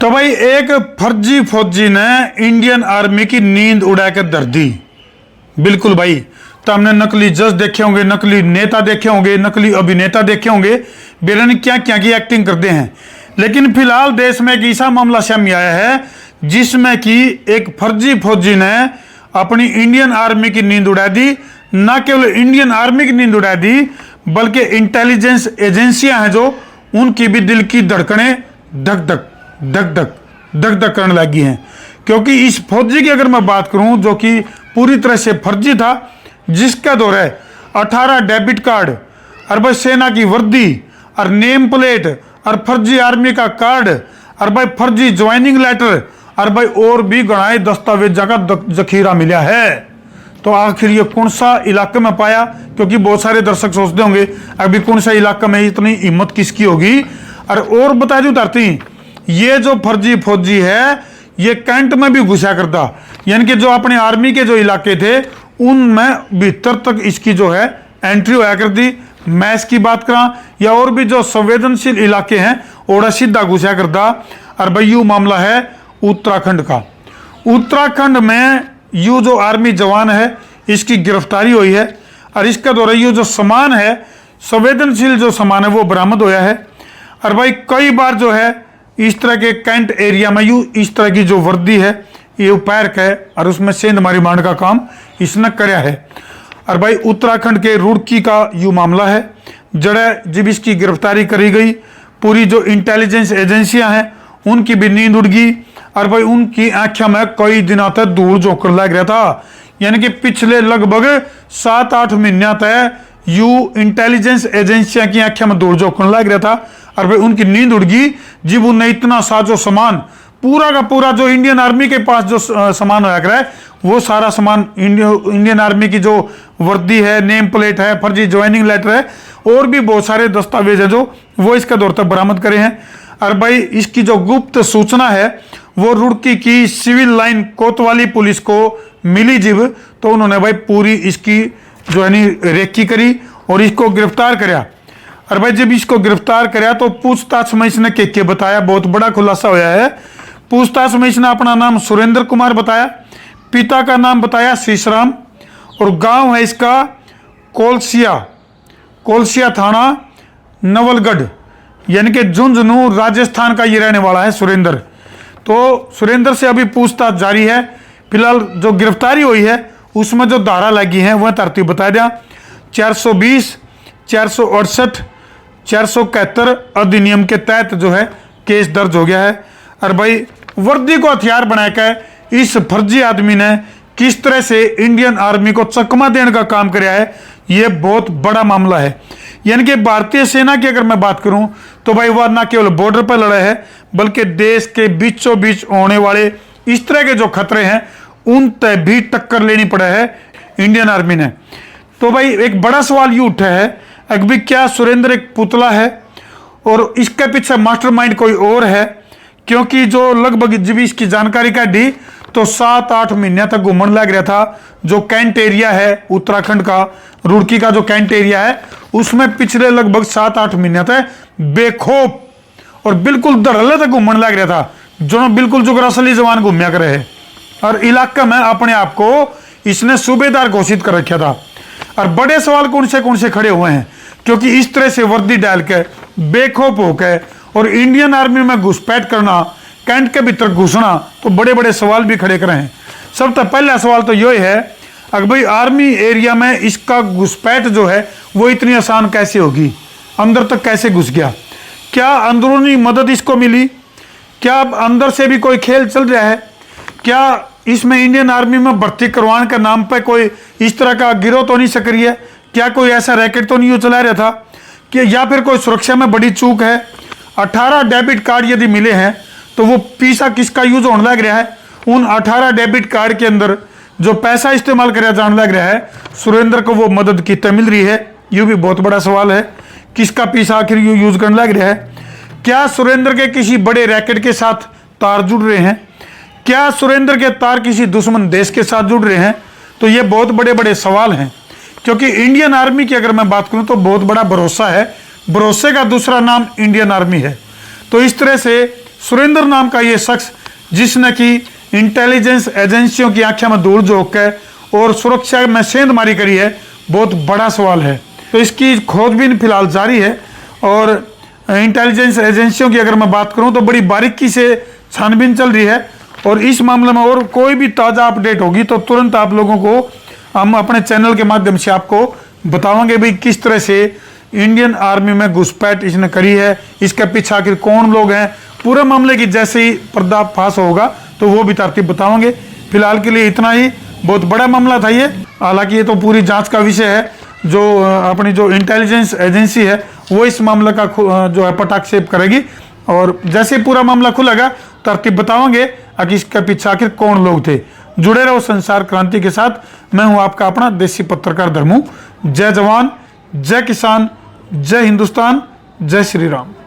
तो भाई एक फर्जी फौजी ने इंडियन आर्मी की नींद उड़ाकर धर दी। बिल्कुल भाई, तो हमने नकली जज देखे होंगे, नकली नेता देखे होंगे, नकली अभिनेता देखे होंगे, बेरन क्या क्या की एक्टिंग करते हैं। लेकिन फिलहाल देश में एक ऐसा मामला सामने आया है जिसमें कि एक फर्जी फौजी ने अपनी इंडियन आर्मी की नींद उड़ा दी। न केवल इंडियन आर्मी की नींद उड़ा दी बल्कि इंटेलिजेंस एजेंसियां हैं जो उनकी भी दिल की धड़कनें धक धक धक धक धक धक करने लगी हैं। क्योंकि इस फौजी की अगर मैं बात करूं जो कि पूरी तरह से फर्जी था, जिसका दौर है 18 डेबिट कार्ड और भाई सेना की वर्दी और नेम प्लेट और फर्जी आर्मी का कार्ड और भाई फर्जी ज्वाइनिंग लेटर और भाई और भी गणाए दस्तावेजा का जखीरा मिला है। तो आखिर ये कौन सा इलाके में पाया? क्योंकि बहुत सारे दर्शक सोचते होंगे अभी कौन सा इलाका में इतनी हिम्मत किसकी होगी। और बता दूं उतारती, ये जो फर्जी फौजी है ये कैंट में भी घुसा करता, यानी कि जो अपने आर्मी के जो इलाके थे उनमें भीतर तक इसकी जो है एंट्री होया करती। मैं इसकी बात करा या और भी जो संवेदनशील इलाके हैं ओड़ा सीधा घुसा करता। और भाई यू मामला है उत्तराखंड का। उत्तराखंड में यू जो आर्मी जवान है इसकी गिरफ्तारी हुई है और इसका द्वारा यू जो सामान है, संवेदनशील जो सामान है वो बरामद होया है। और भाई कई बार जो है इस तरह के कैंट एरिया में यू इस तरह की जो वर्दी है ये पैरक है और उसमें सेंधमारी मारने का काम इसने कराया है। और भाई उत्तराखंड के रुड़की का यू मामला है जड़े जब इसकी गिरफ्तारी करी गई, पूरी जो इंटेलिजेंस एजेंसियां हैं उनकी भी नींद उड़ गई और भाई उनकी आंखों में कई दिनों तक धूल झोंकने लग रहा था। यानी कि पिछले लगभग 7-8 महीने तक यू इंटेलिजेंस एजेंसियां की आंखों में धूल झोंकने लग रहा था और भाई उनकी नींद उड़ गई जब उन्हें इतना साजो सामान पूरा का पूरा जो इंडियन आर्मी के पास जो सामान होया करे वो सारा सामान इंडियन आर्मी की जो वर्दी है, नेम प्लेट है, फर्जी ज्वाइनिंग लेटर है और भी बहुत सारे दस्तावेज है जो वो इसका दौर तक बरामद करे हैं। और भाई इसकी जो गुप्त सूचना है वो रुड़की की सिविल लाइन कोतवाली पुलिस को मिली जब, तो उन्होंने भाई पूरी इसकी जो है रेकी करी और इसको गिरफ्तार कराया। और भाई जब इसको गिरफ्तार कराया तो पूछताछ में इसने के बताया, बहुत बड़ा खुलासा होया है। पूछताछ में इसने अपना नाम सुरेंद्र कुमार बताया, पिता का नाम बताया शीशराम और गांव है इसका कोलसिया थाना नवलगढ़, यानी कि झुंझुनू राजस्थान का ये रहने वाला है सुरेंद्र। तो सुरेंद्र से अभी पूछताछ जारी है। फिलहाल जो गिरफ्तारी हुई है उसमें जो धारा लगी है वह तरतीब बता दिया। 420, 468, 471 अधिनियम के तहत जो है केस दर्ज हो गया है। और भाई वर्दी को हथियार बनाकर इस फर्जी आदमी ने किस तरह से इंडियन आर्मी को चकमा देने का काम किया है, यह बहुत बड़ा मामला है। यानी कि भारतीय सेना की अगर मैं बात करूं तो भाई वह न केवल बॉर्डर पर लड़ा है बल्कि देश के बीचों बीच होने वाले इस तरह के जो खतरे हैं उन तय भी टक्कर लेनी पड़ा है इंडियन आर्मी ने। तो भाई एक बड़ा सवाल ये उठा है अभी क्या सुरेंद्र एक पुतला है और इसके पीछे मास्टरमाइंड कोई और है? क्योंकि जो लगभग जब इसकी जानकारी काटी तो 7-8 महीने तक घूमने लग रहा था। जो कैंट एरिया है उत्तराखंड का, रुड़की का जो कैंट एरिया है उसमें पिछले लगभग 7-8 महीने तक बेखौफ और बिल्कुल धड़ल्ले तक घूमने लग रहा था, जो बिल्कुल जो असली जवान घूमया करे है। और इलाके में अपने आप को इसने सूबेदार घोषित कर रखा था। और बड़े सवाल कौन से खड़े हुए हैं क्योंकि इस तरह से वर्दी डाल के बेखौफ होकर और इंडियन आर्मी में घुसपैठ करना, कैंट के भीतर घुसना, तो बड़े बड़े सवाल भी खड़े करे हैं। सबसे पहला सवाल तो यही है अगर भाई आर्मी एरिया में इसका घुसपैठ जो है वो इतनी आसान कैसे होगी, अंदर तक कैसे घुस गया? क्या अंदरूनी मदद इसको मिली? क्या अंदर से भी कोई खेल चल रहा है? क्या इसमें इंडियन आर्मी में भर्ती करवाने के नाम पे कोई इस तरह का गिरोह तो नहीं सक्रिय है? क्या कोई ऐसा रैकेट तो नहीं चला रहा था कि या फिर कोई सुरक्षा में बड़ी चूक है? 18 डेबिट कार्ड यदि मिले हैं तो वो पैसा किसका यूज होने लग रहा है? उन 18 डेबिट कार्ड के अंदर जो पैसा इस्तेमाल कराया जाने लग रहा है सुरेंद्र को वो मदद कितने मिल रही है? ये भी बहुत बड़ा सवाल है। किसका पैसा आखिर यूज करने लग रहा है? क्या सुरेंद्र के किसी बड़े रैकेट के साथ तार जुड़ रहे हैं? क्या सुरेंद्र के तार किसी दुश्मन देश के साथ जुड़ रहे हैं? तो ये बहुत बड़े बड़े सवाल हैं। क्योंकि इंडियन आर्मी की अगर मैं बात करूं तो बहुत बड़ा भरोसा है, भरोसे का दूसरा नाम इंडियन आर्मी है। तो इस तरह से सुरेंद्र नाम का ये शख्स जिसने कि इंटेलिजेंस एजेंसियों की आंखें में धूल झोंक है और सुरक्षा में सेंधमारी करी है, बहुत बड़ा सवाल है। तो इसकी खोजबीन फिलहाल जारी है और इंटेलिजेंस एजेंसियों की अगर मैं बात करूं तो बड़ी बारीकी से छानबीन चल रही है और इस मामले में और कोई भी ताज़ा अपडेट होगी तो तुरंत आप लोगों को हम अपने चैनल के माध्यम से आपको बतावांगे भाई किस तरह से इंडियन आर्मी में घुसपैठ इसने करी है, इसके पीछे आखिर कौन लोग हैं। पूरे मामले की जैसे ही पर्दाफाश होगा तो वो भी तरतीब बतावांगे। फिलहाल के लिए इतना ही। बहुत बड़ा मामला था ये, हालांकि ये तो पूरी जांच का विषय है। जो अपनी जो इंटेलिजेंस एजेंसी है वो इस मामले का जो है पटाक्षेप करेगी और जैसे पूरा मामला खुलेगा तरतीब बतावांगे कि इसके पीछे आखिर कौन लोग थे। जुड़े रहो संसार क्रांति के साथ। मैं हूं आपका अपना देसी पत्रकार धर्मू। जय जवान, जय किसान, जय हिंदुस्तान, जय श्री राम।